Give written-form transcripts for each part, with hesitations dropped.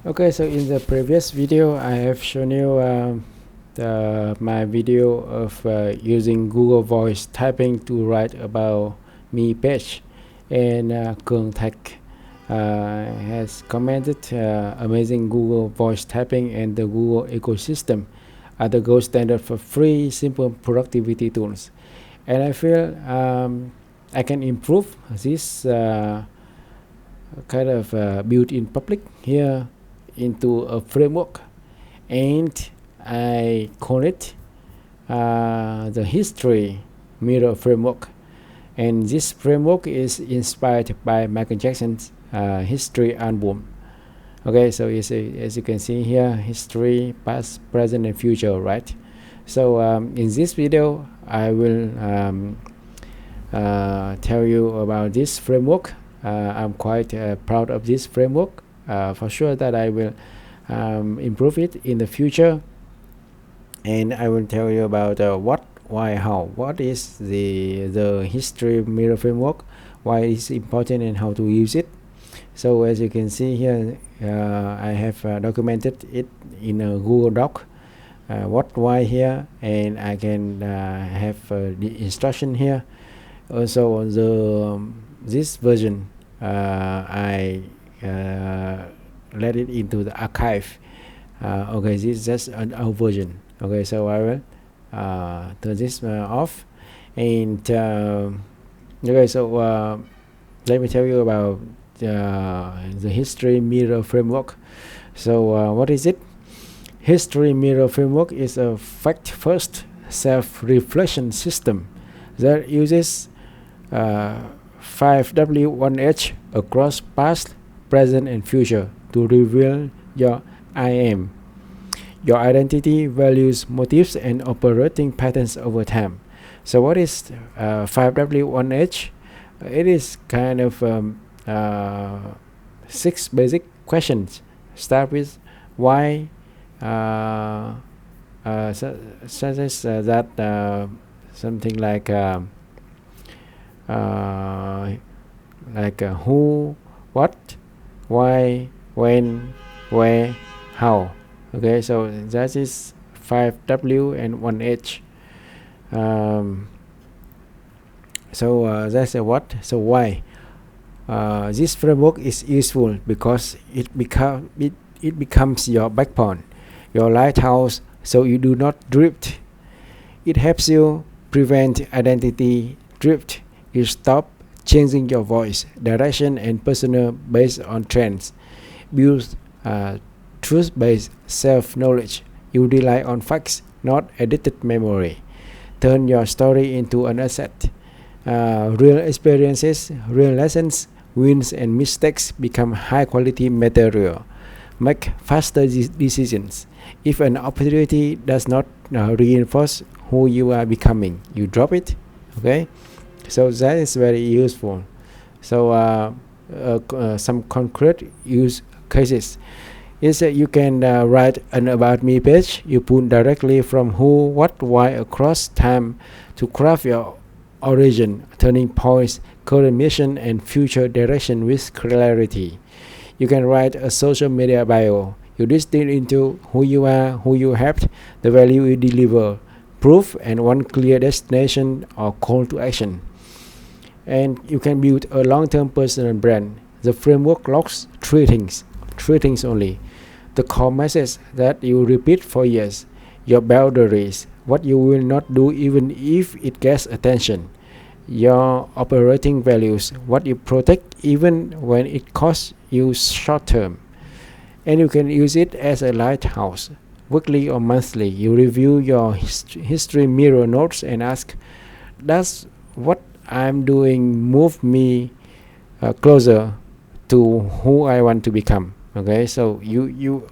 Okay, so in the previous video, I have shown you my video of using Google Voice typing to write about me page, and Cường Thạch has commented amazing Google Voice typing and the Google ecosystem are the gold standard for free, simple productivity tools. And I feel I can improve this kind of built-in public here into a framework, and I call it the history mirror framework. And this framework is inspired by Michael Jackson's history album. Okay, so as you can see here, history, past, present, and future, right? So in this video, I will tell you about this framework. I'm quite proud of this framework. For sure that I will improve it in the future, and I will tell you about what, why, how. What is the history mirror framework, why it's important, and how to use it. So as you can see here, I have documented it in a Google Doc. What, why here, and I can have the instruction here. Also on the this version, I let it into the archive. Okay, this is just an old version. Okay, so I will turn this off, and okay, so let me tell you about the history mirror framework. So what is it? History mirror framework is a fact-first self-reflection system that uses 5W1H across past, present, and future to reveal your I am, your identity, values, motives, and operating patterns over time. So what is 5W1H? It is kind of 6 basic questions. Start with why, such as that something like who, what, why, when, where, how. Okay, so that is 5W and 1H. So that's a what. So why this framework is useful because it becomes your backbone, your lighthouse, so you do not drift. It helps you prevent identity drift. You stop changing your voice, direction, and persona based on trends. Build truth-based self-knowledge. You rely on facts, not edited memory. Turn your story into an asset. Real experiences, real lessons, wins, and mistakes become high-quality material. Make faster decisions. If an opportunity does not reinforce who you are becoming, you drop it. Okay, so that is very useful. So some concrete use cases is that you can write an about me page. You pull directly from who, what, why across time to craft your origin, turning points, current mission, and future direction with clarity. You can write a social media bio. You distill into who you are, who you helped, the value you deliver, proof, and one clear destination or call to action. And you can build a long-term personal brand. The framework logs three things only. The core message that you repeat for years, your boundaries, what you will not do even if it gets attention, your operating values, what you protect even when it costs you short term. And you can use it as a lighthouse. Weekly or monthly, you review your history mirror notes and ask, does what I'm doing move me closer to who I want to become? Okay, so you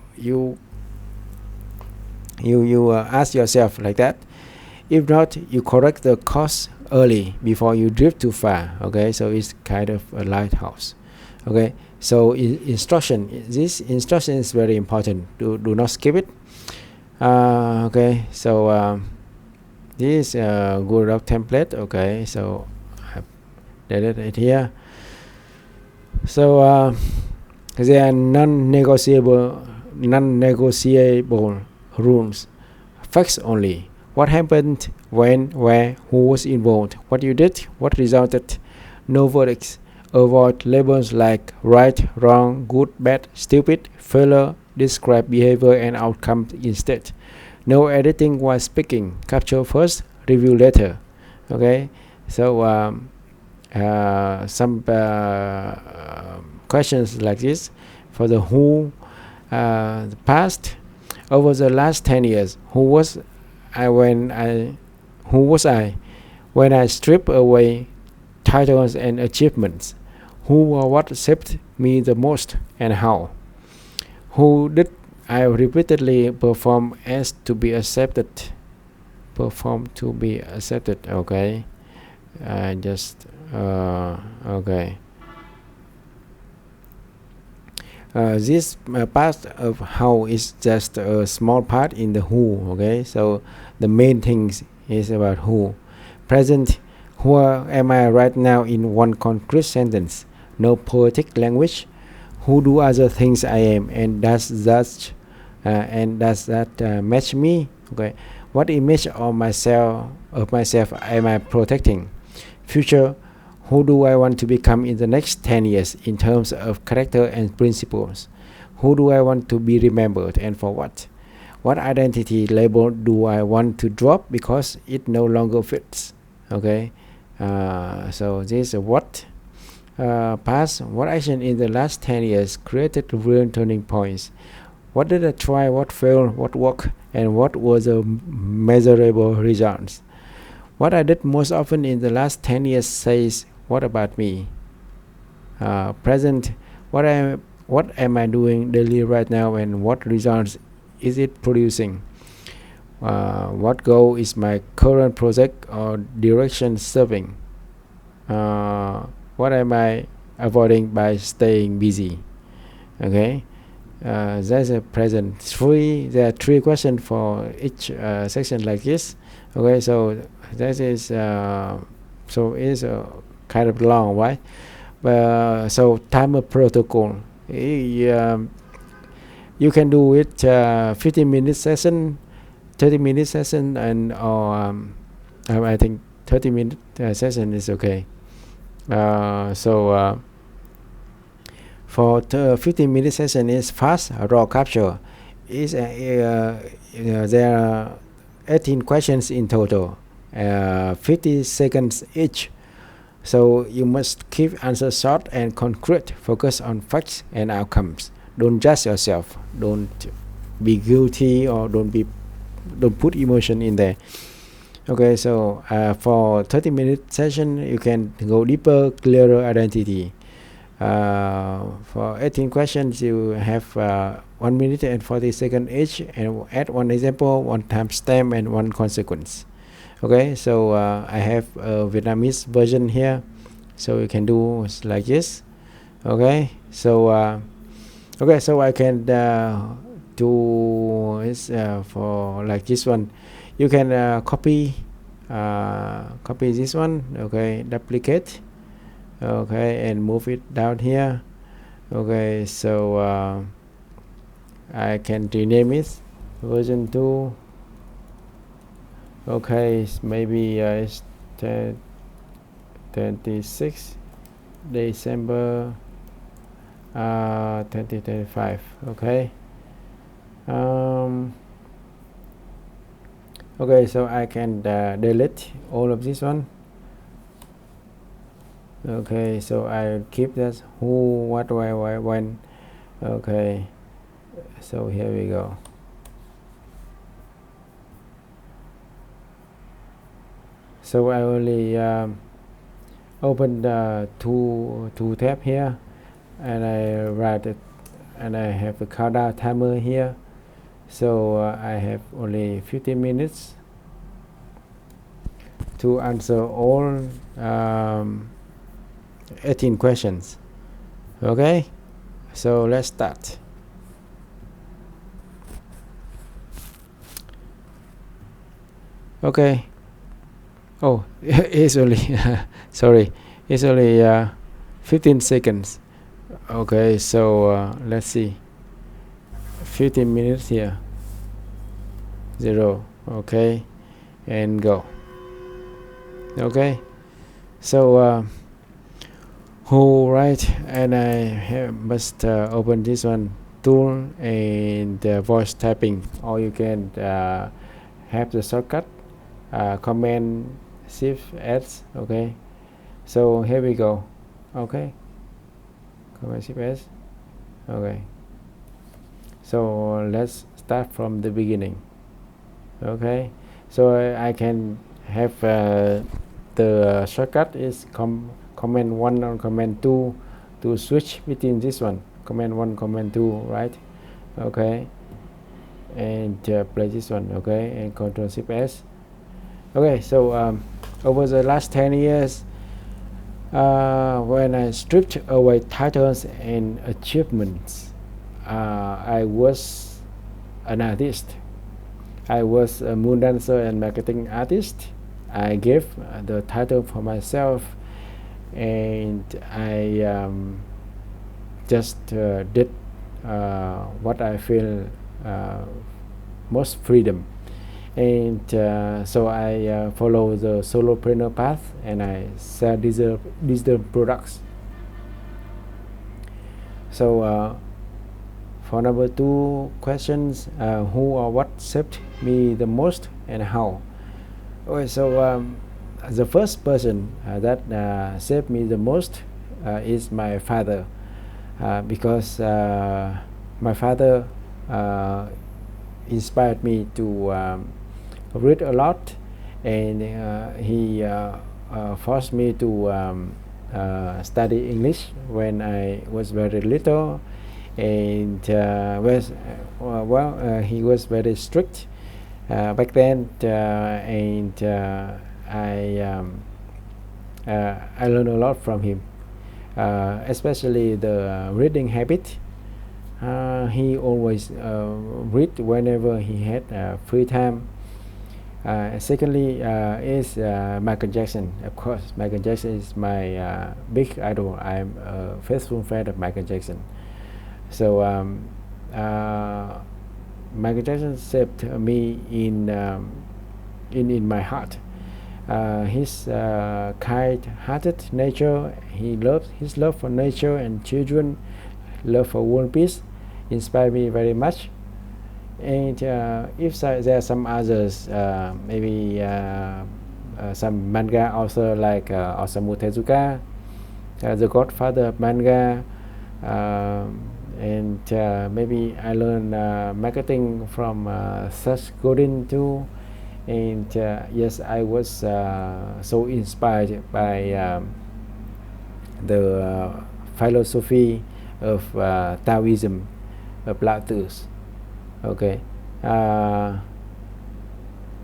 ask yourself like that. If not, you correct the course early before you drift too far. Okay, so it's kind of a lighthouse. Okay, so instruction, this instruction is very important. Do not skip it. Okay, so this Google Doc template. Okay, so I've deleted it here. So There are non-negotiable rules. Facts only. What happened, when, where, who was involved, what you did, what resulted. No verdicts. Avoid labels like right, wrong, good, bad, stupid, failure. Describe behavior and outcome instead. No editing while speaking. Capture first, review later. Okay, so some questions like this for the who, the past. Over the last 10 years, who was I when I stripped away titles and achievements? Who or what shaped me the most and how? Who did I repeatedly perform as to be accepted? Okay, okay. This part of how is just a small part in the who. Okay, so the main things is about who. Present. Who am I right now in one concrete sentence? No poetic language. Who do other things I am, and does that match me? Okay, what image of myself am I protecting? Future. Who do I want to become in the next 10 years in terms of character and principles? Who do I want to be remembered, and for what? What identity label do I want to drop because it no longer fits? Okay, so this is what past. What action in the last 10 years created real turning points? What did I try, what failed, what worked, and what were the measurable results? What I did most often in the last 10 years says what about me? Present. What am I doing daily right now, and what results is it producing? What goal is my current project or direction serving? What am I avoiding by staying busy? Okay, there's a present. There are three questions for each section like this. Okay, so that is it's kind of long, right? So timer protocol. You can do it 15-minute session, 30-minute session, and I think 30-minute session is okay. For 15-minute session is fast raw capture. There are 18 questions in total, 50 seconds each. So you must keep answers short and concrete. Focus on facts and outcomes. Don't judge yourself. Don't be guilty, or don't put emotion in there. Okay, so for 30-minute session, you can go deeper, clearer identity. For 18 questions, you have 1 minute and 40 seconds each, and add one example, one timestamp, and one consequence. Okay, so I have a Vietnamese version here, so you can do like this. Okay, so so I can do this for like this one. You can copy this one. Okay, duplicate. Okay, and move it down here. Okay, so I can rename it version 2. Okay, maybe it's 26 December 2025. Okay, okay, so I can delete all of this one. Okay, so I keep that who, what, why, when. Okay, so here we go. So I only open the two tab here, and I write it, and I have a countdown timer here. So I have only 15 minutes to answer all 18 questions. Okay, so let's start. Okay. Oh, it's only sorry, it's only 15 seconds. Okay, so let's see, 15 minutes here, 0. Okay, and go. Okay, so who right, and I must open this one tool and voice typing, or you can have the shortcut command shift s. Okay, so here we go. Okay, command shift s. Okay, so let's start from the beginning. Okay, so I can have the shortcut is command 1 or command 2 to switch between this one, command 1, command 2, right? Okay, and play this one. Okay, and control shift s. Okay, so over the last 10 years, when I stripped away titles and achievements, I was an artist. I was a moon dancer and marketing artist. I gave the title for myself, and I just did what I feel most freedom. And so I follow the solopreneur path, and I sell digital products. So for number 2 questions, who or what shaped me the most and how? Okay, so the first person that shaped me the most is my father, because my father inspired me to read a lot, and he forced me to study English when I was very little, and he was very strict back then, and I learned a lot from him, especially the reading habit. He always read whenever he had free time. Secondly is Michael Jackson. Of course, Michael Jackson is my big idol. I'm a faithful fan of Michael Jackson. So Michael Jackson shaped me in my heart. His kind-hearted nature, his love for nature and children, love for world peace, inspire me very much. And if there are some others, maybe some manga author like Osamu Tezuka, the godfather of manga, and maybe I learned marketing from Seth Godin too. And yes, I was so inspired by the philosophy of Taoism, of Lao Tzu. Okay,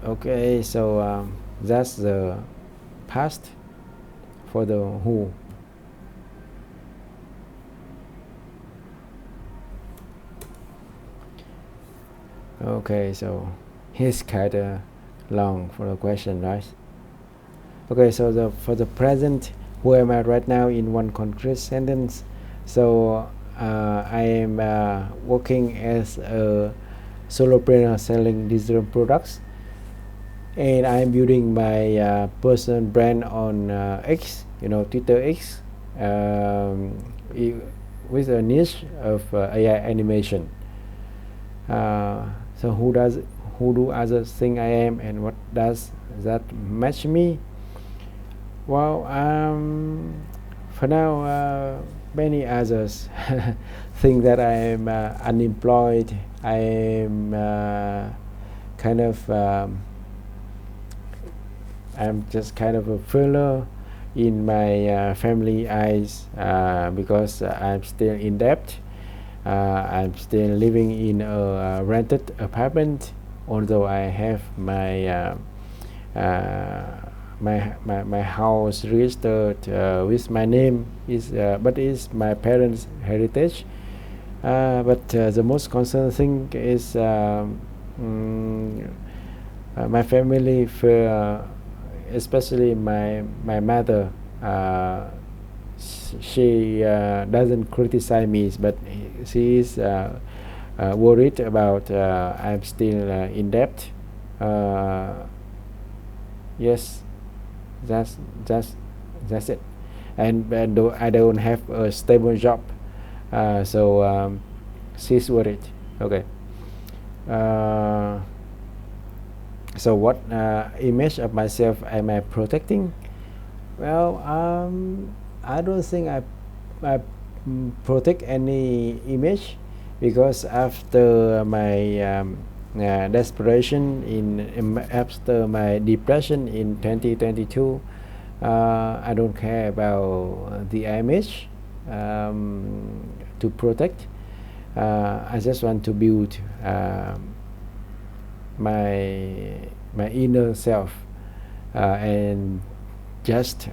okay, so that's the past for the who. Okay, so here's kind of long for the question, right? Okay, so for the present, who am I right now in one concrete sentence? So I am working as a solopreneur selling digital products, and I'm building my personal brand on X, Twitter X, with a niche of AI animation. So who do others think I am, and what does that match me? Well, for now, many others think that I am unemployed. I am kind of I'm just kind of a failure in my family eyes, because I'm still in debt. I'm still living in a rented apartment, although I have my my house registered with my name, but it's my parents' heritage. But the most concerning thing is my family, especially my mother. she doesn't criticize me, but she is worried about I'm still in debt. Yes, that's that's that's it. And I don't have a stable job, so she's worried. Okay. Uh, so what image of myself am I protecting? Well, I don't think I protect any image, because after my desperation after my depression in 2022, I don't care about the image to protect. I just want to build my inner self, and just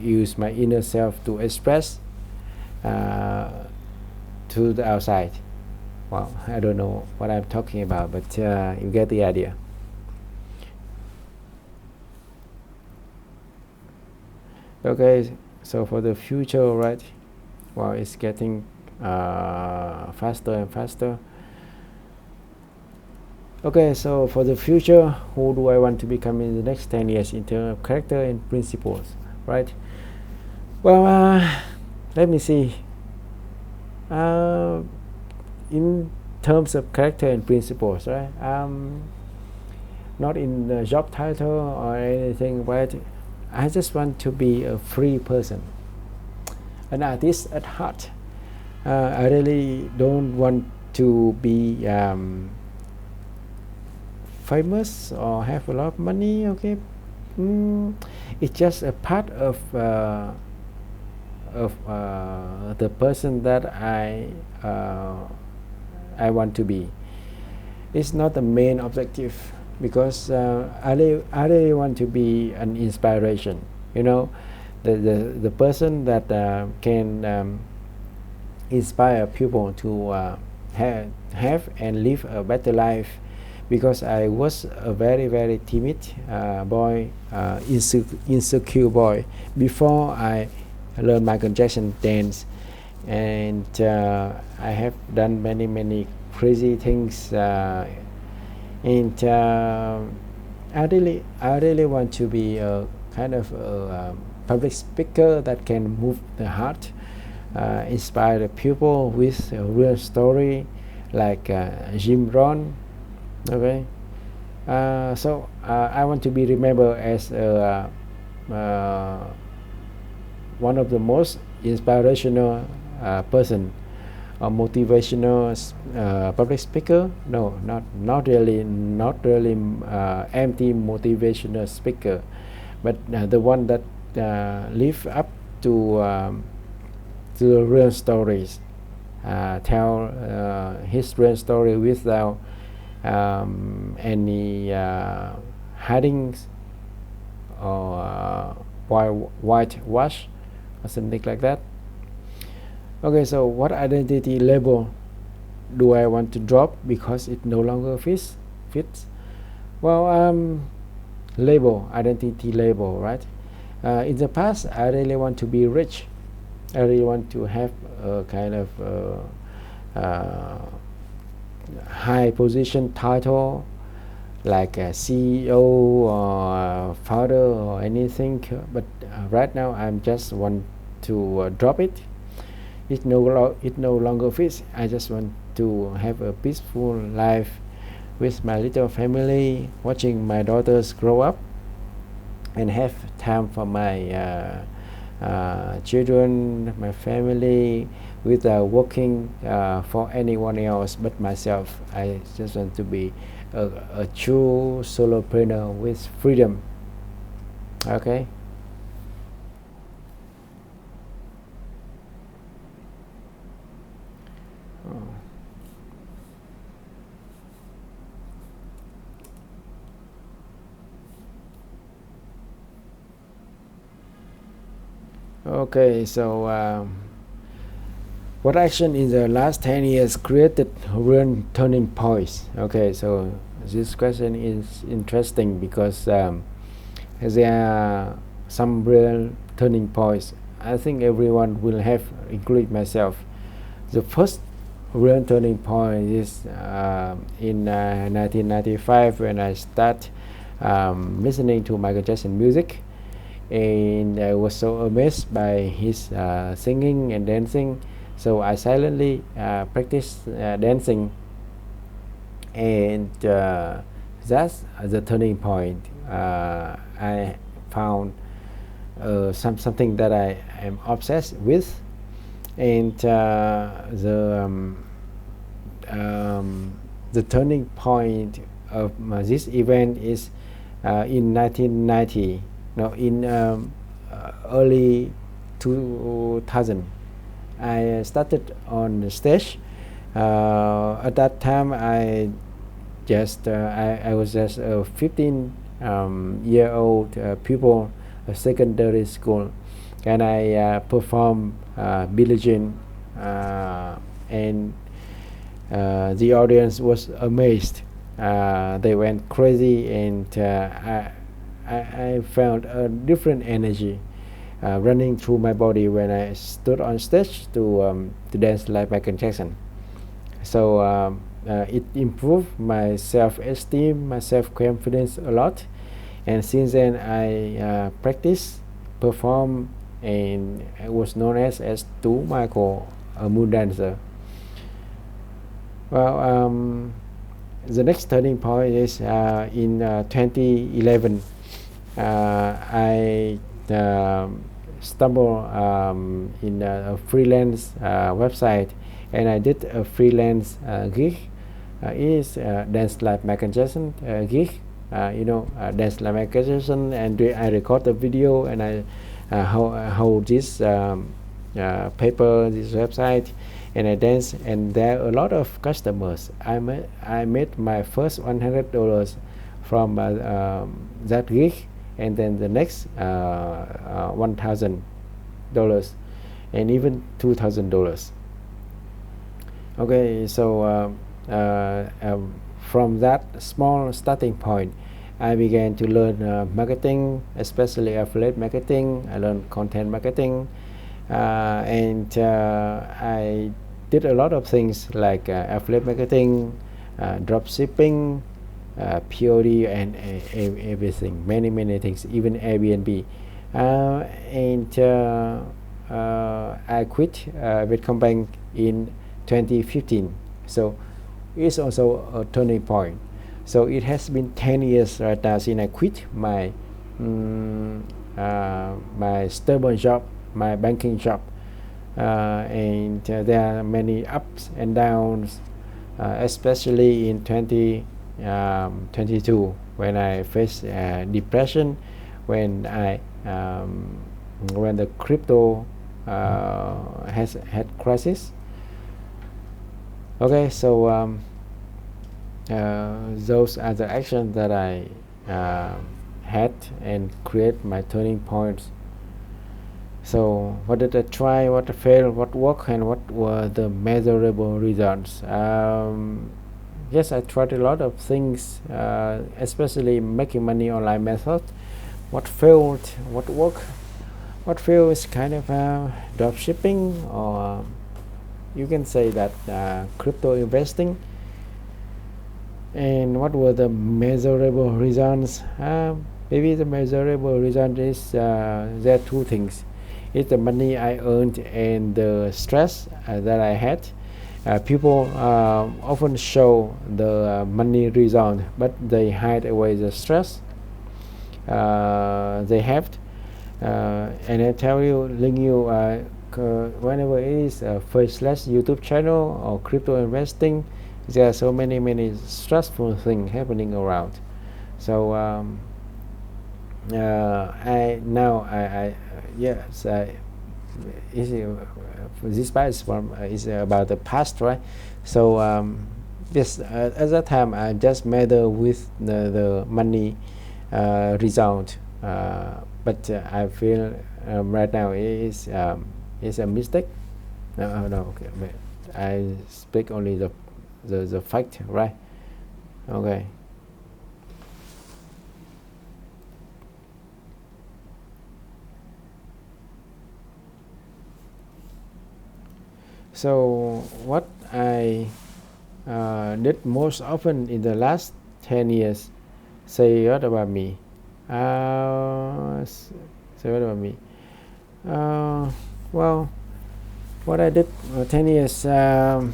use my inner self to express to the outside. Well, I don't know what I'm talking about, but you get the idea. Okay, so for the future, right? Well, it's getting faster and faster. Okay, so for the future, who do I want to become in the next 10 years in terms of character and principles, right? Well, let me see. In terms of character and principles, right? Not in the job title or anything, but I just want to be a free person, an artist at heart. I really don't want to be famous or have a lot of money. Okay, it's just a part of the person that I want to be. It's not the main objective, because I really want to be an inspiration. You know, the person that can inspire people to have and live a better life. Because I was a very timid boy, insecure boy before I learned Michael Jackson dance, and I have done many crazy things, and I really want to be a kind of a public speaker that can move the heart, inspire the people with a real story, like Jim Rohn. Okay, so I want to be remembered as one of the most inspirational person, a motivational public speaker. No, not really empty motivational speaker, but the one that live up to the real stories, tell his real story without any hiding or whitewash or something like that. Okay, so what identity label do I want to drop because it no longer fits? Well, identity label, right? In the past, I really want to be rich. I really want to have a kind of high position title, like a CEO or founder or anything, but right now I'm just want to drop it. It no longer fits. I just want to have a peaceful life with my little family, watching my daughters grow up, and have time for my children, my family, without working for anyone else but myself. I just want to be a true solopreneur with freedom. Okay. Okay, so what action in the last 10 years created real turning points? Okay, so this question is interesting because there are some real turning points I think everyone will have, including myself. The first real turning point is in 1995 when I start listening to Michael Jackson music, and I was so amazed by his singing and dancing. So I silently practiced dancing, and that's the turning point. I found something that I am obsessed with, and the turning point of this event is in 1990. No, in early 2000, I started on the stage. At that time, I was just a 15-year-old pupil of secondary school, and I performed Billie Jean, and the audience was amazed. They went crazy, and I felt a different energy running through my body when I stood on stage to dance like Michael Jackson. So it improved my self-esteem, my self-confidence a lot, and since then I practice, perform, and I was known as Tu Michael, a moon dancer. Well, the next turning point is in 2011. I stumbled in a freelance website, and I did a freelance gig. It is Dance Like Michael Jackson gig. Dance Like Michael Jackson, and I record the video, and I hold this paper, this website, and I dance, and there are a lot of customers. I made my first $100 from that gig, and then the next $1,000, and even $2,000. Okay, so from that small starting point, I began to learn marketing, especially affiliate marketing. I learned content marketing, and I did a lot of things like affiliate marketing, drop shipping, POD, and everything, many things, even Airbnb. And I quit Vietcombank in 2015. So it's also a turning point. So it has been 10 years right now since I quit my my stable job, my banking job, and there are many ups and downs, especially in 2022 when I faced depression, when when the crypto has had crisis. Okay, so those are the actions that I had and create my turning points. So what did I try, what I failed, what worked, and what were the measurable results? Yes, I tried a lot of things, especially making money online method. What failed, what worked. What failed is kind of drop shipping, or you can say that crypto investing. And what were the measurable results? Maybe the measurable result is there are two things. It's the money I earned and the stress that I had. People often show the money result, but they hide away the stress they have. And I tell you, link you whenever it is a faceless YouTube channel or crypto investing, there are so many stressful things happening around. So I yes, this part is from is about the past, right? So yes, at that time I just measure with the money result, but I feel right now it is a mistake. No, okay. I speak only the fact, right? Okay. So what I did most often in the last 10 years. Say what about me? Say what about me? Uh, well, what I did 10 years, I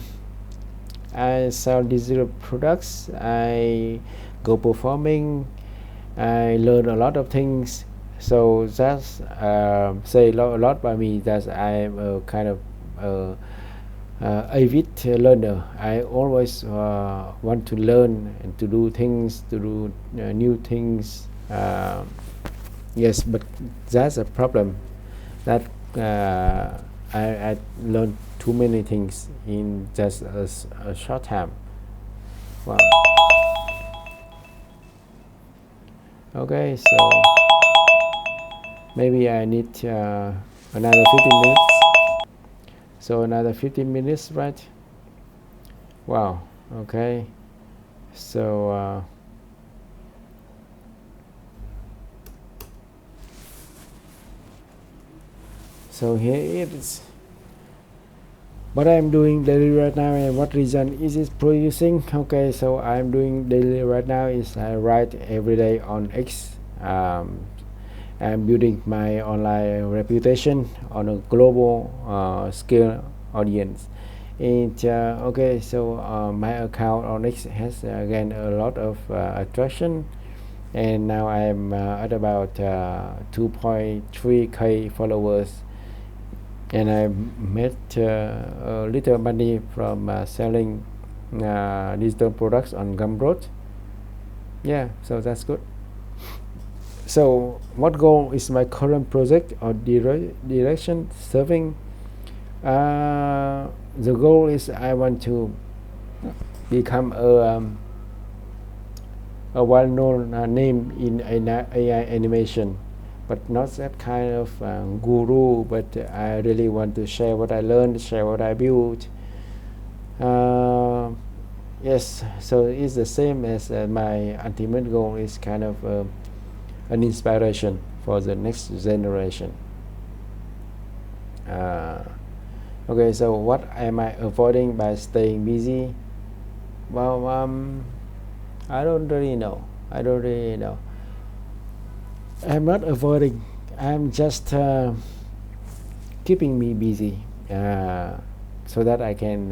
sell digital products, I go performing, I learn a lot of things. So that's say a lot by me that I'm a kind of avid learner. I always want to learn and to do things, to do new things. Yes, but that's a problem. That I learned too many things in just a short time. Wow. Okay, so maybe I need another 15 minutes. So another 15 minutes, right? Wow. Okay. So so here it is. What I'm doing daily right now and what reason is it producing? Okay, so I'm doing daily right now is I write every day on X. I'm building my online reputation on a global scale audience. And okay, so my account on X has gained a lot of attraction, and now I'm at about 2.3k followers, and I made a little money from selling digital products on Gumroad. Yeah, so that's good. So what goal is my current project or direction serving? The goal is I want to become a well-known name in AI animation, but not that kind of guru, but I really want to share what I learned, share what I built. Yes, so it's the same as my ultimate goal is kind of an inspiration for the next generation. Okay, so what am I avoiding by staying busy? Well, I don't really know. I'm not avoiding. I'm just keeping me busy so that I can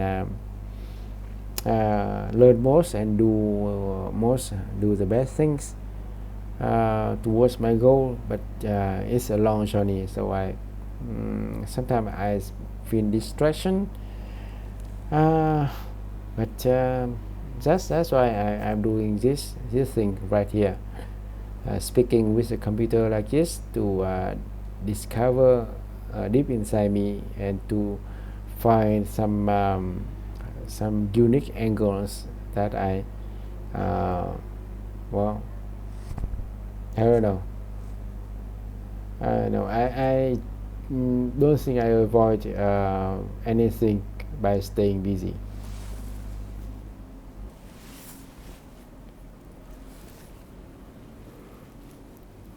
learn most and do the best things towards my goal. But it's a long journey, so sometimes I feel distraction. But that's why I'm doing this thing right here, speaking with a computer like this to discover deep inside me and to find some unique angles that I well, I don't know. I don't think I avoid anything by staying busy.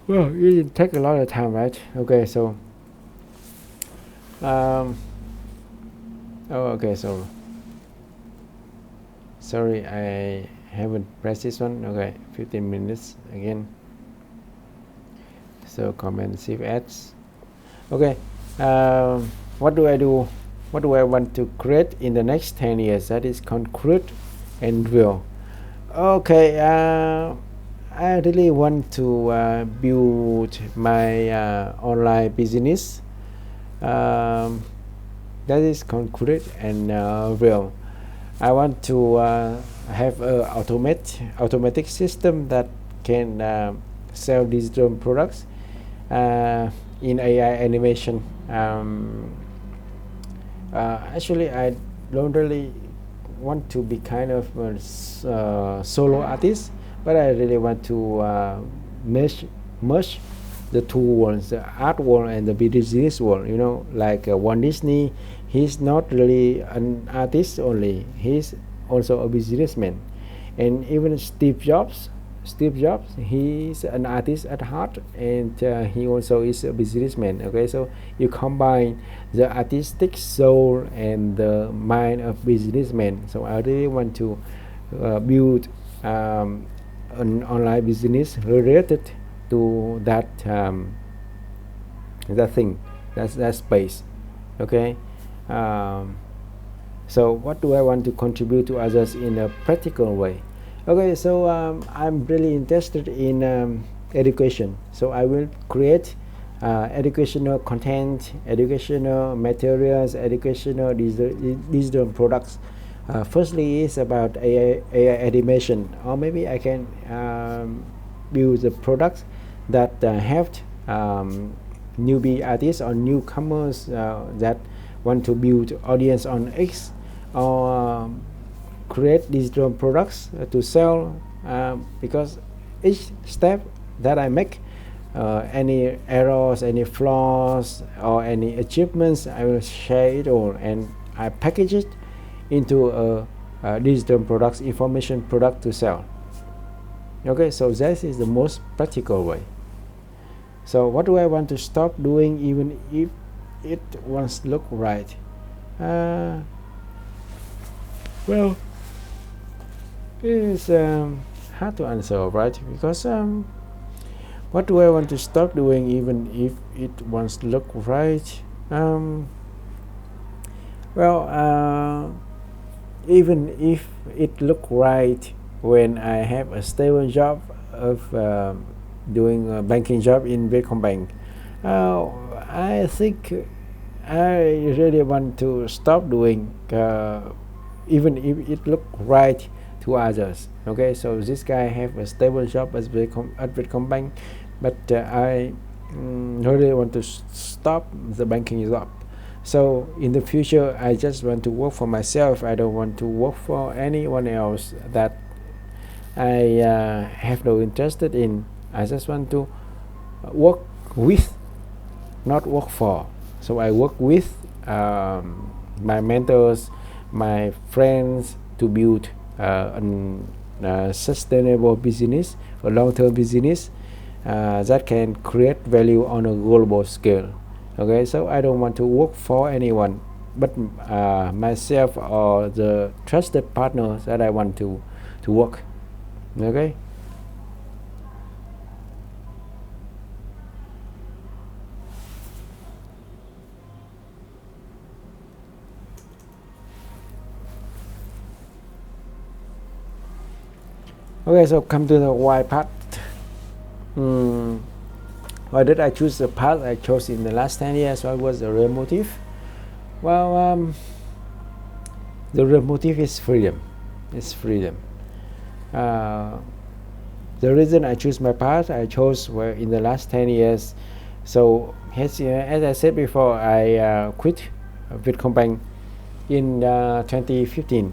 Well, it take a lot of time, right? Okay, so okay, so sorry, I haven't pressed this one. Okay, 15 minutes again. So comment save ads. Okay, what do I do? What do I want to create in the next 10 years? That is concrete and real. Okay, I really want to build my online business that is concrete and real. I want to have a automatic system that can sell digital products in AI animation. Actually, I don't really want to be kind of a solo artist, but I really want to merge the two worlds, the art world and the business world. You know, like Walt Disney, he's not really an artist only, he's also a businessman. And even Steve Jobs, Steve Jobs, he's an artist at heart, and he also is a businessman. Okay, so you combine the artistic soul and the mind of businessman. So I really want to build an online business related to that thing, that space. Okay. Um, so what do I want to contribute to others in a practical way? Okay, so I'm really interested in education, so I will create educational content, educational materials, educational digital products. Firstly is about AI animation, or maybe I can build the products that help newbie artists or newcomers that want to build audience on X, or create digital products to sell, because each step that I make, any errors, any flaws, or any achievements, I will share it all and I package it into a digital products, information product to sell. Okay, so that is the most practical way. So what do I want to stop doing even if it once look right? Well, it's hard to answer, right? Because what do I want to stop doing even if it once look right? Even if it look right when I have a stable job of doing a banking job in Vietcombank, I think I really want to stop doing, even if it look right to others. Okay, so this guy have a stable job at Vietcombank, but I really want to stop the banking job. So in the future, I just want to work for myself. I don't want to work for anyone else that I have no interest in. I just want to work with, not work for. So I work with my mentors, my friends, to build a sustainable business, a long-term business that can create value on a global scale. Okay, so I don't want to work for anyone but myself or the trusted partners that I want to work. Okay. Okay, so come to the why part. Why did I choose the path I chose in the last 10 years? What was the real motive? Well, the real motive is freedom. It's freedom. The reason I choose my path I chose were in the last 10 years. So as I said before, I quit Vietcombank in 2015.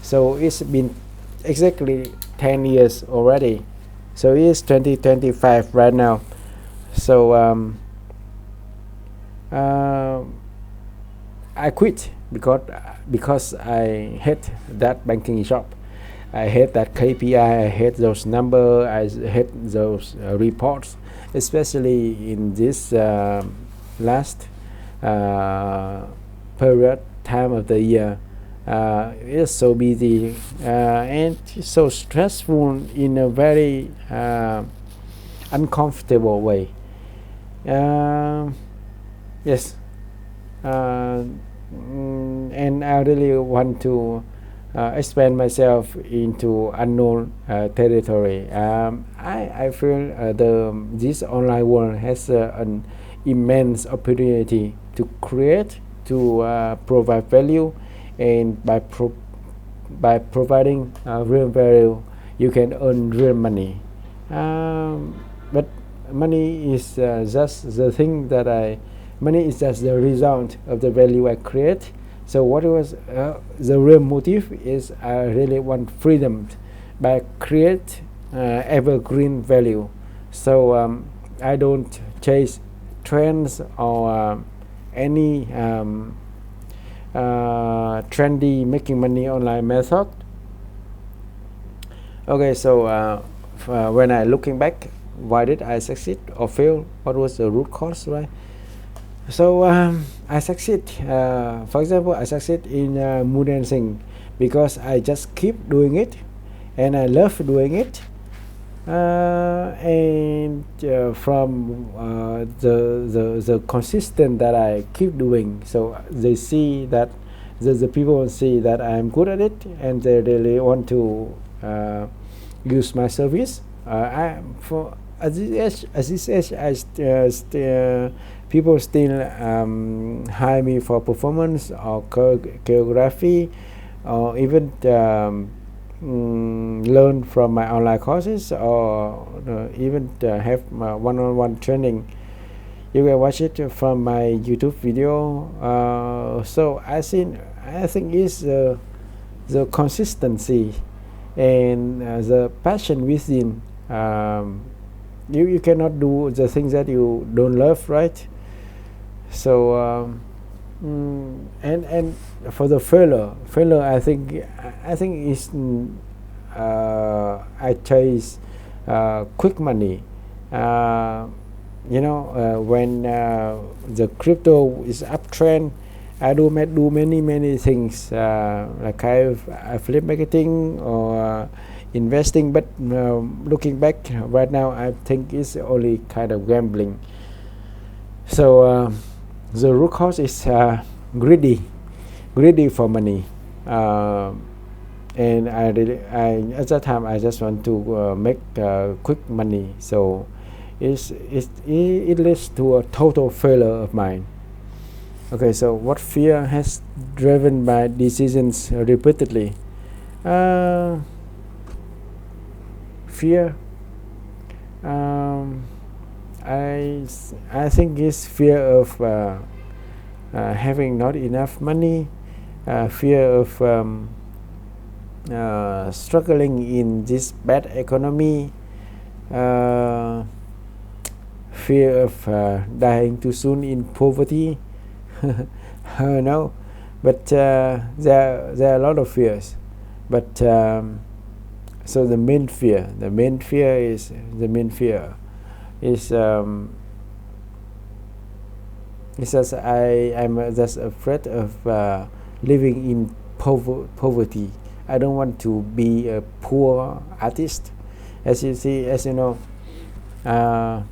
So it's been exactly 10 years already. So it's 2025 right now. So I quit because I hate that banking job. I hate that KPI. I hate those numbers. I hate those reports, especially in this last period time of the year. It's so busy and so stressful in a very uncomfortable way. Yes, and I really want to expand myself into unknown territory. I feel this online world has an immense opportunity to create, to provide value, and by providing real value, you can earn real money. But money is just the thing that money is just the result of the value I create. So what was the real motive is I really want freedom by create evergreen value. So I don't chase trends or any trendy making money online method. Okay, so when I looking back, why did I succeed or fail? What was the root cause, right? So I succeed. For example, I succeed in moon dancing because I just keep doing it, and I love doing it. And from the consistent that I keep doing, so they see that the people see that I'm good at it, and they really want to use my service. I for at this age, people still hire me for performance or choreography, or even learn from my online courses, or even have my one-on-one training. You can watch it from my YouTube video. So I think it's the consistency and the passion within. You cannot do the things that you don't love, right? So and for the failure, I think is I chase quick money. When the crypto is uptrend, I do many things, like affiliate marketing or investing. But looking back right now, I think it's only kind of gambling. So the root cause is greedy for money, and at that time I just want to make quick money. So it leads to a total failure of mine. Okay, so what fear has driven my decisions repeatedly? Fear. I think it's fear of having not enough money, fear of struggling in this bad economy, fear of dying too soon in poverty. No, but there are a lot of fears. But so the main fear is just I'm just afraid of living in poverty. I don't want to be a poor artist. As you know, I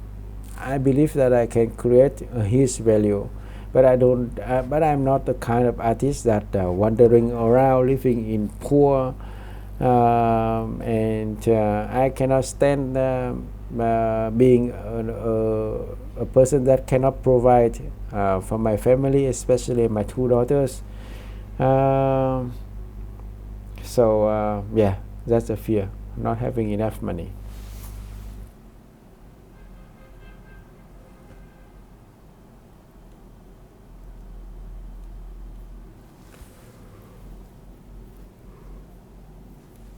believe that I can create a huge value, but I don't. But I'm not the kind of artist that wandering around living in poor, and I cannot stand being a person that cannot provide for my family, especially my two daughters. So yeah, that's a fear, not having enough money.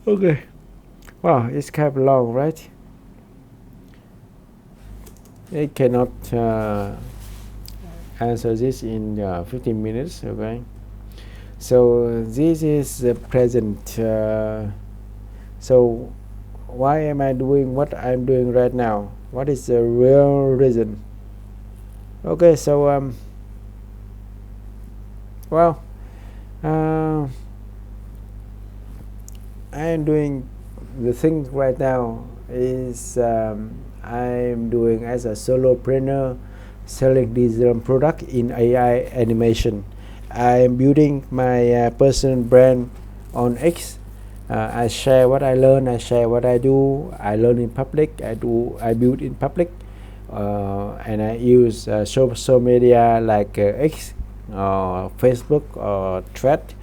Okay. Wow, it's kind of long, right? I cannot answer this in 15 minutes. Okay. So this is the present. So why am I doing what I'm doing right now? What is the real reason? Okay. So well, I am doing the thing right now is I'm doing as a solopreneur, selling digital product in AI animation. I am building my personal brand on X. I share what I learn. I share what I do. I learn in public. I build in public, and I use social media like X, or Facebook, or Thread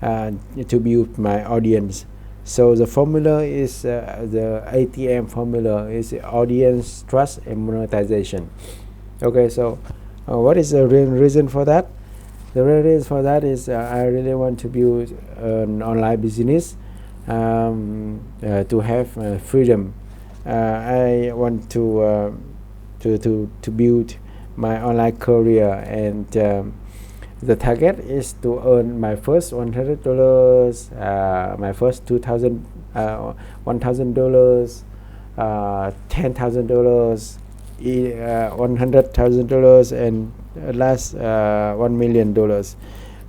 to build my audience. So the formula is the ATM formula is audience, trust, and monetization. Okay, so what is the real reason for that? The real reason for that is I really want to build an online business, to have freedom. I want to build my online career, and the target is to earn my first $100, my first $1,000, $10,000, $100,000, and last $1 million.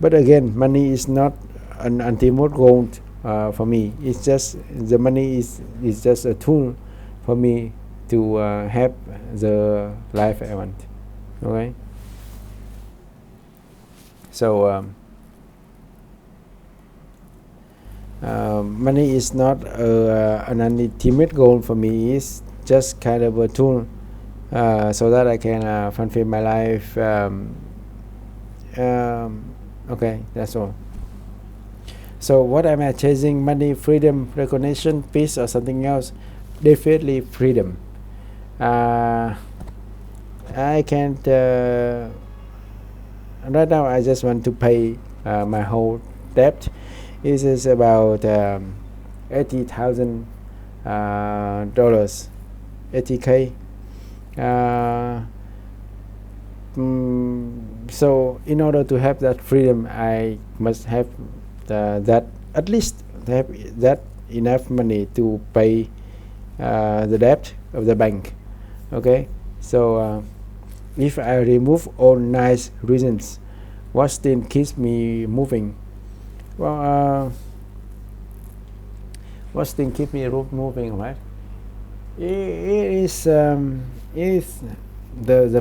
But again, money is not an ultimate goal for me. It's just the money is just a tool for me to have the life I want. Okay. So money is not an ultimate goal for me. It's just kind of a tool so that I can fulfill my life. Okay, that's all. So what am I chasing? Money, freedom, recognition, peace, or something else? Definitely freedom. I can't right now. I just want to pay my whole debt. This is about $80,000, $80K. So in order to have that freedom, I must have that, at least have that enough money to pay the debt of the bank. Okay, so if I remove all nice reasons, what still keeps me moving? Well, what still keeps me moving, right? It is the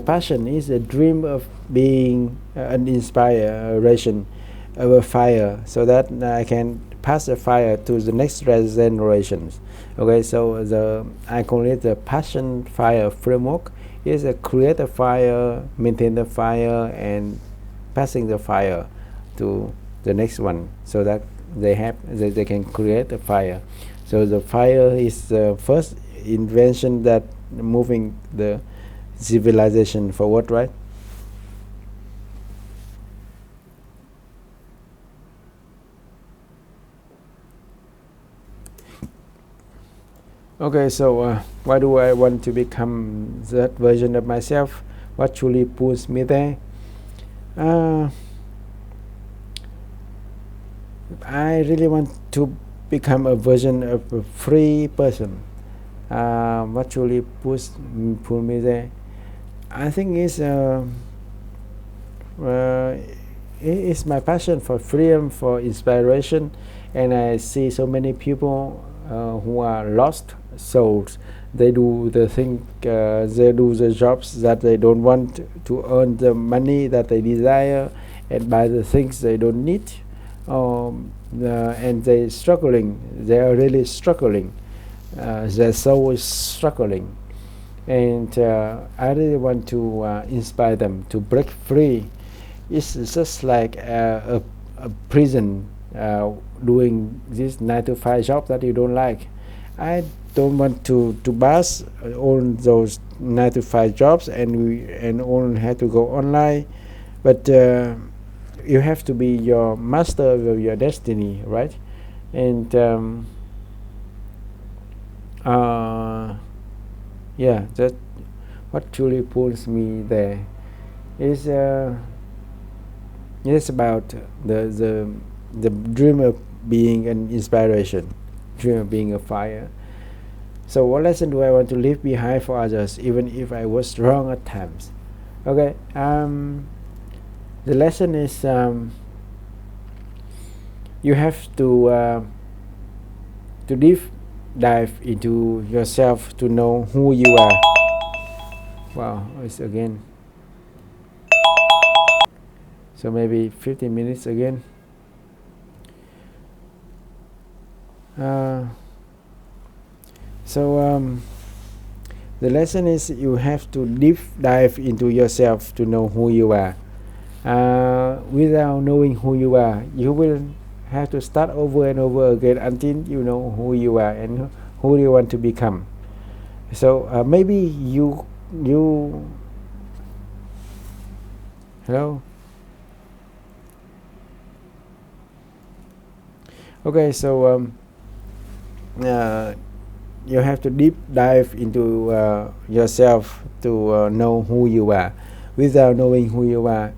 passion, is a dream of being an inspiration of a fire, so that I can pass the fire to the next generations. Okay, so I call it the passion fire framework. Is a create a fire, maintain the fire, and passing the fire to the next one, so that they can create a fire. So the fire is the first invention that moving the civilization forward, right? Okay, so why do I want to become that version of myself? What truly pulls me there? I really want to become a version of a free person. What truly pull me there? I think it's my passion for freedom, for inspiration, and I see so many people who are lost souls. They do the jobs that they don't want, to earn the money that they desire, and buy the things they don't need, and they struggling. They are really struggling. Their soul is struggling, and I really want to inspire them to break free. It's just like a prison, doing this 9 to 5 job that you don't like. I don't want to pass all those 9 to 5 jobs and all have to go online, but you have to be your master of your destiny, right? And yeah, that what truly pulls me there is it's about the dream of being an inspiration, dream of being a fire. So what lesson do I want to leave behind for others, even if I was wrong at times? Okay, the lesson is you have to deep dive into yourself to know who you are. Wow, it's again. So maybe 15 minutes again. So the lesson is you have to deep dive into yourself to know who you are. Without knowing who you are, you will have to start over and over again until you know who you are and who you want to become. So maybe you hello. Okay, so you have to deep dive into yourself to know who you are. Without knowing who you are,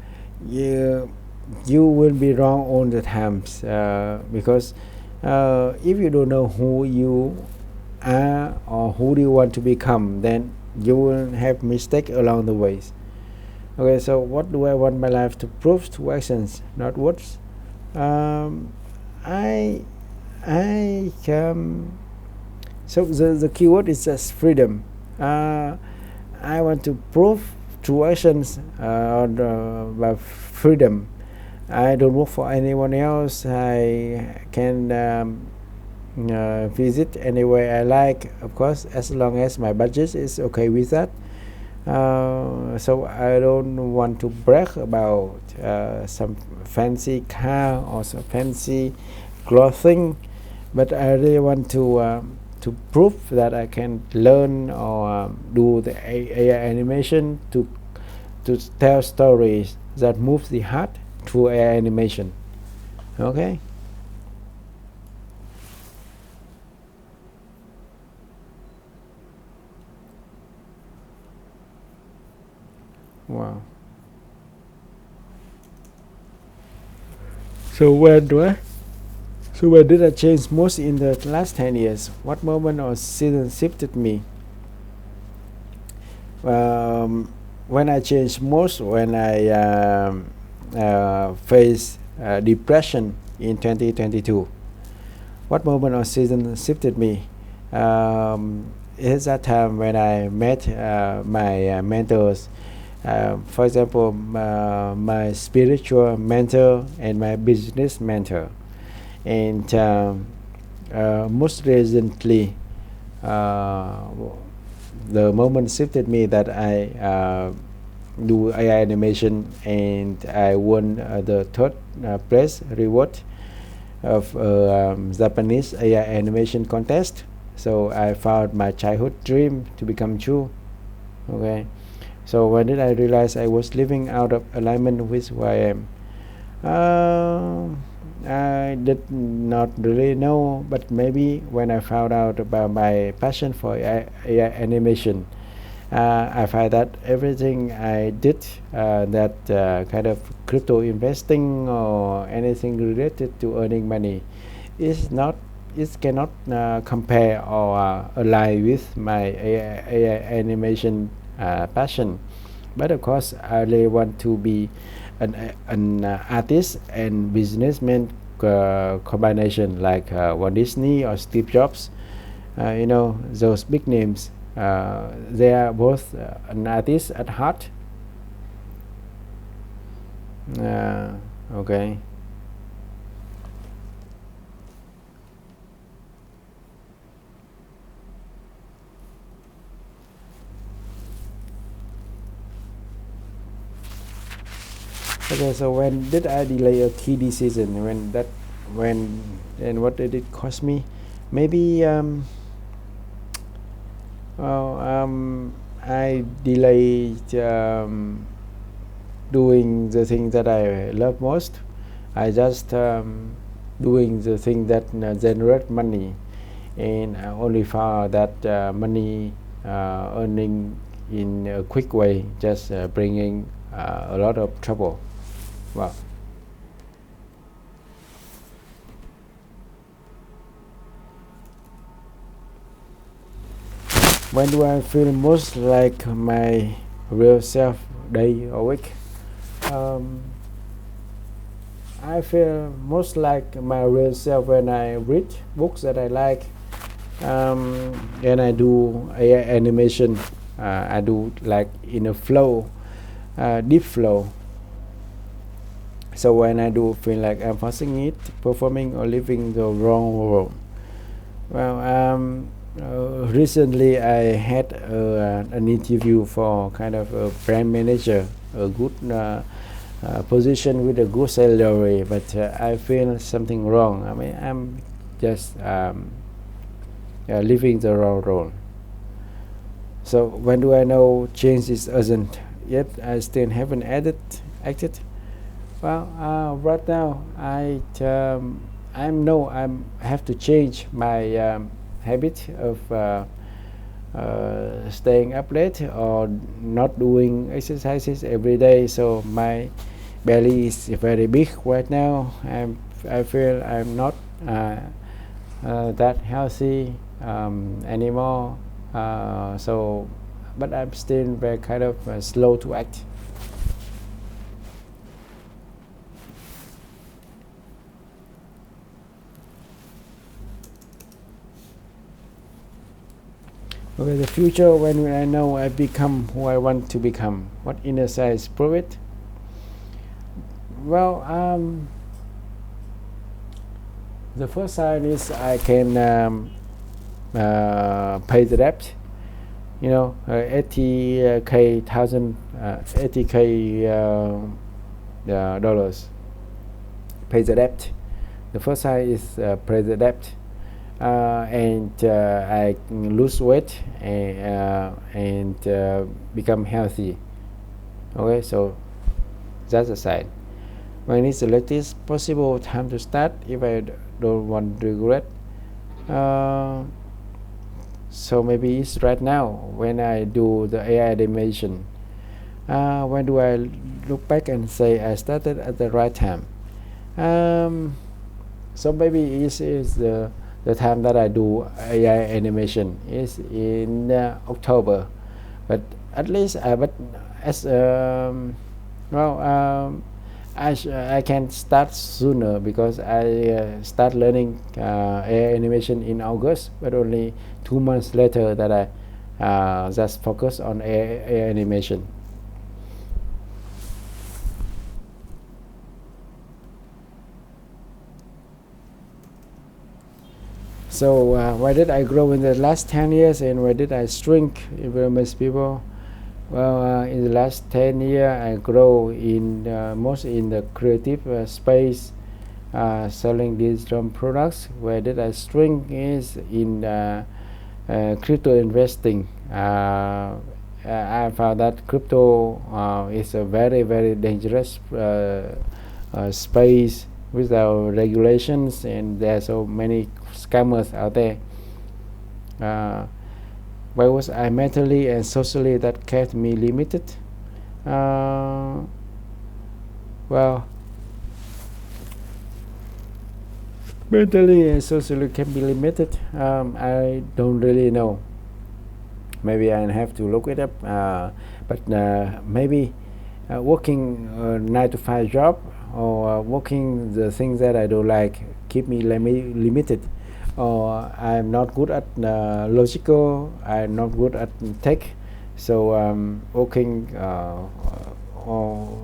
you will be wrong all the times, because if you don't know who you are or who do you want to become, then you will have mistake along the ways. Okay, so what do I want my life to prove? To actions, not words. um, I so the keyword is just freedom. I want to prove through actions by freedom. I don't work for anyone else. I can visit anywhere I like, of course, as long as my budget is okay with that. So I don't want to brag about some fancy car or some fancy clothing, but I really want to prove that I can learn or do the AI animation to tell stories that move the heart through AI animation. Okay. Wow. So when did I change most in the last 10 years? What moment or season shifted me? When I changed most, when I faced depression in 2022. What moment or season shifted me? It's that time when I met my mentors. For example, my spiritual mentor and my business mentor. And most recently, the moment shifted me that I do AI animation, and I won the third place reward of Japanese AI animation contest. So I found my childhood dream to become true. Okay. So when did I realize I was living out of alignment with who I am? I did not really know, but maybe when I found out about my passion for AI animation, I find that everything I did, that kind of crypto investing or anything related to earning money, is not, it cannot compare or align with my AI animation passion. But of course, I really want to be an artist and businessman combination, like Walt Disney or Steve Jobs. Those big names. They are both an artist at heart. Okay. Okay, so when did I delay a key decision? When and what did it cost me? Maybe I delayed doing the thing that I love most. I just doing the thing that generate money, and I only found that money earning in a quick way just bringing a lot of trouble. Wow. When do I feel most like my real self, day or week? I feel most like my real self when I read books that I like, and I do AI animation. I do like in a flow, deep flow. So when I do feel like I'm forcing it, performing or living the wrong role. Well, recently I had an interview for kind of a brand manager, a good position with a good salary, but I feel something wrong. I mean, I'm just living the wrong role. So when do I know change is urgent? Yet I still haven't acted. Well, right now I have to change my habit of staying up late or not doing exercises every day. So my belly is very big right now. I feel I'm not that healthy. anymore. So, but I'm still very kind of slow to act. Okay, the future when I know I become who I want to become. What inner signs prove it? Well, the first sign is I can pay the debt. 80k dollars. Pay the debt. The first sign is pay the debt. And I lose weight and become healthy. Okay, so that's a sign. When it's the latest possible time to start, if I don't want to regret. So maybe it's right now when I do the AI animation. When do I look back and say I started at the right time? So maybe it is the time that I do AI animation is in October, but at least but as I can start sooner because I start learning AI animation in August, but only 2 months later that I just focus on AI animation. So why did I grow in the last 10 years and why did I shrink environment people? Well, in the last 10 years I grow in most in the creative space, selling digital products. Where did I shrink is in crypto investing. I found that crypto is a very very dangerous space without regulations, and there are so many scammers out there. Why was I mentally and socially that kept me limited? Well, mentally and socially can be limited. I don't really know. Maybe I have to look it up. But maybe working a 9 to 5 job or working the things that I don't like keep me limited. Or I'm not good at logical. I'm not good at tech. So working or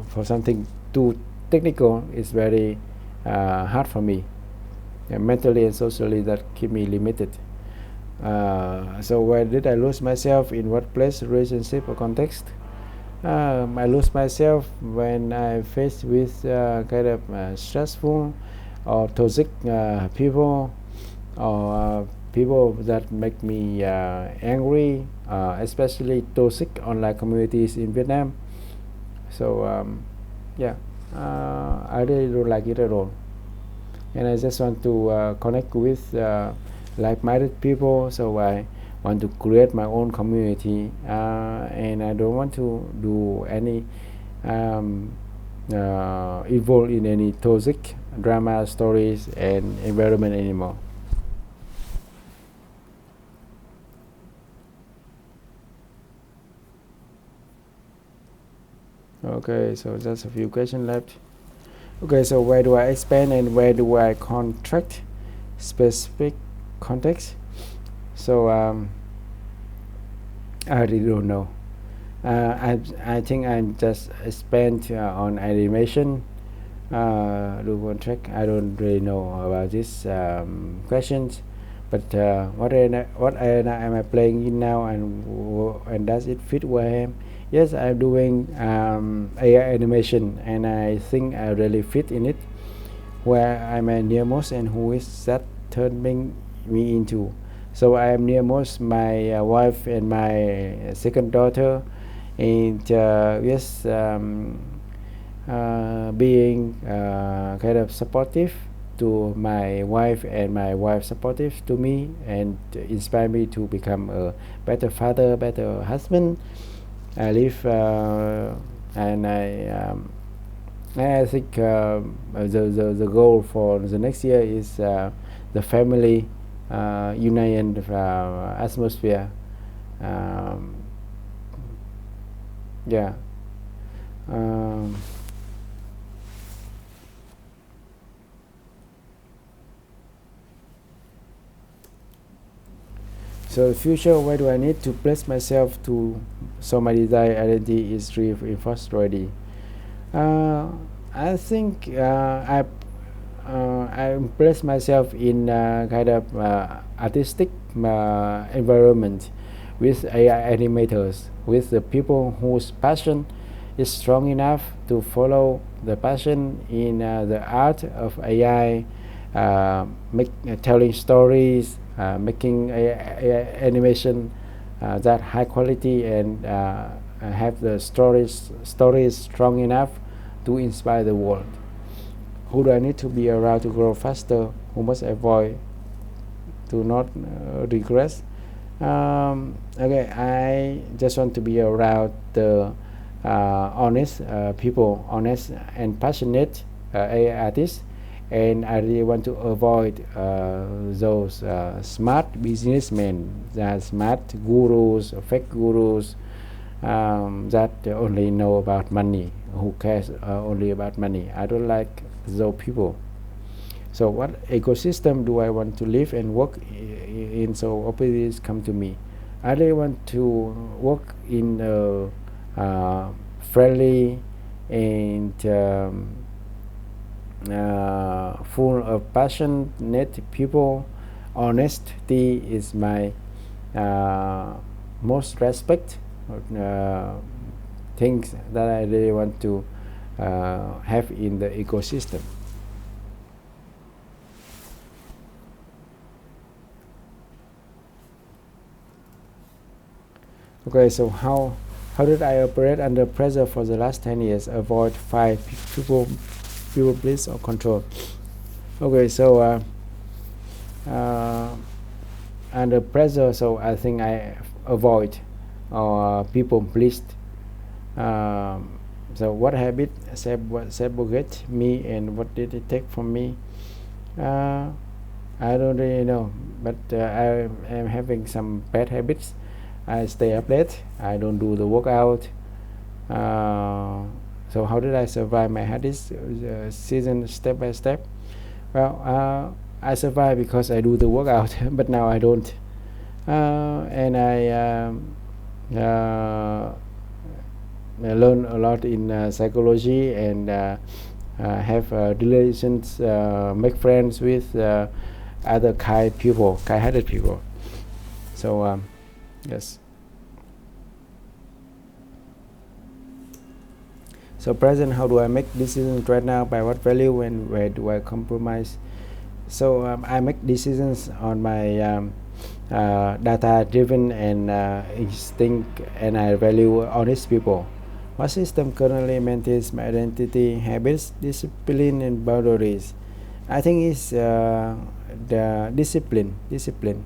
for something too technical is very hard for me. Mentally and socially that keep me limited. So where did I lose myself, in what place, relationship or context? I lose myself when I face with kind of stressful or toxic people or people that make me angry, especially toxic online communities in Vietnam. So yeah, I really don't like it at all, and I just want to connect with like-minded people. So I want to create my own community, and I don't want to do any involved in any toxic drama stories and environment anymore. Okay, so just a few questions left. Okay, so where do I expand and where do I contract? Specific context. So I really don't know. I think I just spent on animation. Do contract? I don't really know about this questions. But what arena am I playing in now, and does it fit where I am? Yes, I'm doing AI animation, and I think I really fit in it. Where I'm a nearmost, and who is that turning me into? So I am nearmost my wife and my second daughter, and yes, being kind of supportive to my wife and my wife supportive to me and inspire me to become a better father, better husband. I live and I think the goal for the next year is the family union atmosphere. Um, yeah. Um, so future, where do I need to place myself to so my desired identity is reinforced already? Uh, I think I place myself in kind of artistic environment with AI animators, with the people whose passion is strong enough to follow the passion in the art of AI, telling stories, making animation that high quality and have the stories strong enough to inspire the world. Who do I need to be around to grow faster? Who must avoid to not regress? Okay, I just want to be around the honest people, honest and passionate artists, and I really want to avoid those smart businessmen, smart gurus, fake gurus that only know about money, who cares only about money. I don't like those people. So what ecosystem do I want to live and work in? So opportunities come to me. I really want to work in a friendly and full of passionate people. Honesty is my most respect things that I really want to have in the ecosystem. Okay, so how did I operate under pressure for the last 10 years? Avoid 5 people please or control. Okay, so under pressure, so I think I avoid people pleased. So what habit sabotaged me and what did it take from me? I don't really know, but I am having some bad habits. I stay up late. I don't do the workout. So how did I survive my habits season step by step? Well, I survive because I do the workout, but now I don't. And I learn a lot in psychology and have relations, make friends with other kind-hearted people. So yes. So present, how do I make decisions right now? By what value and where do I compromise? So I make decisions on my data-driven and instinct, and I value honest people. What system currently maintains my identity, habits, discipline, and boundaries? I think it's the discipline.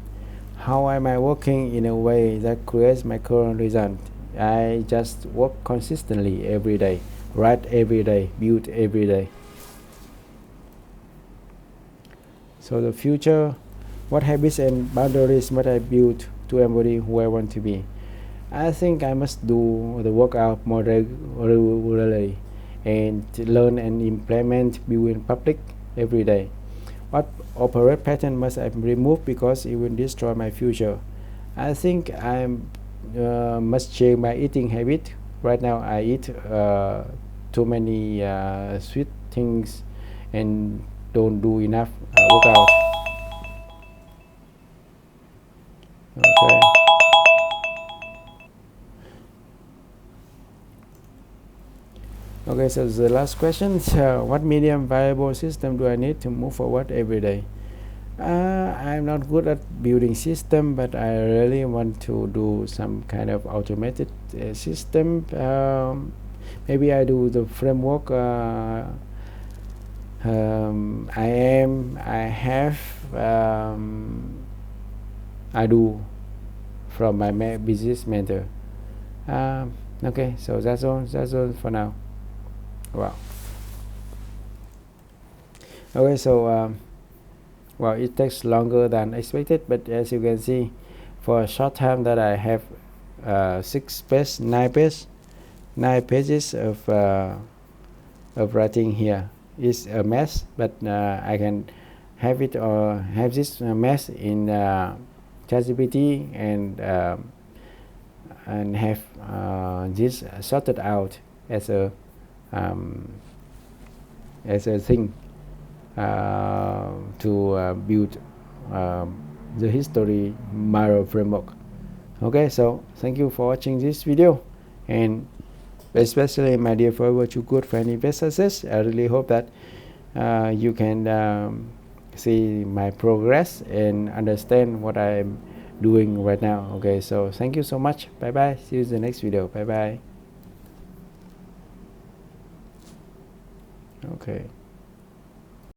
How am I working in a way that creates my current result? I just work consistently every day, write every day, build every day. So the future, what habits and boundaries must I build to embody who I want to be? I think I must do the workout more regularly and learn and implement build in public every day. What operate pattern must I remove because it will destroy my future? I think I must change my eating habit. Right now I eat too many sweet things and don't do enough workout. Okay. Okay, so the last question, what medium viable system do I need to move forward every day? I'm not good at building system, but I really want to do some kind of automated system. Maybe I do the framework. I have, I do from my business mentor. Okay, so that's all for now. Wow. Okay, so well, it takes longer than expected, but as you can see, for a short time that I have 9 pages of writing here. Is a mess, but I can have it or have this mess in ChatGPT and have this sorted out as a thing to build the history Miro framework. Okay, so thank you for watching this video, and especially my dear Forever Too Good for Any Businesses. I really hope that you can see my progress and understand what I'm doing right now. Okay, so thank you so much. Bye bye. See you in the next video. Bye bye. Okay.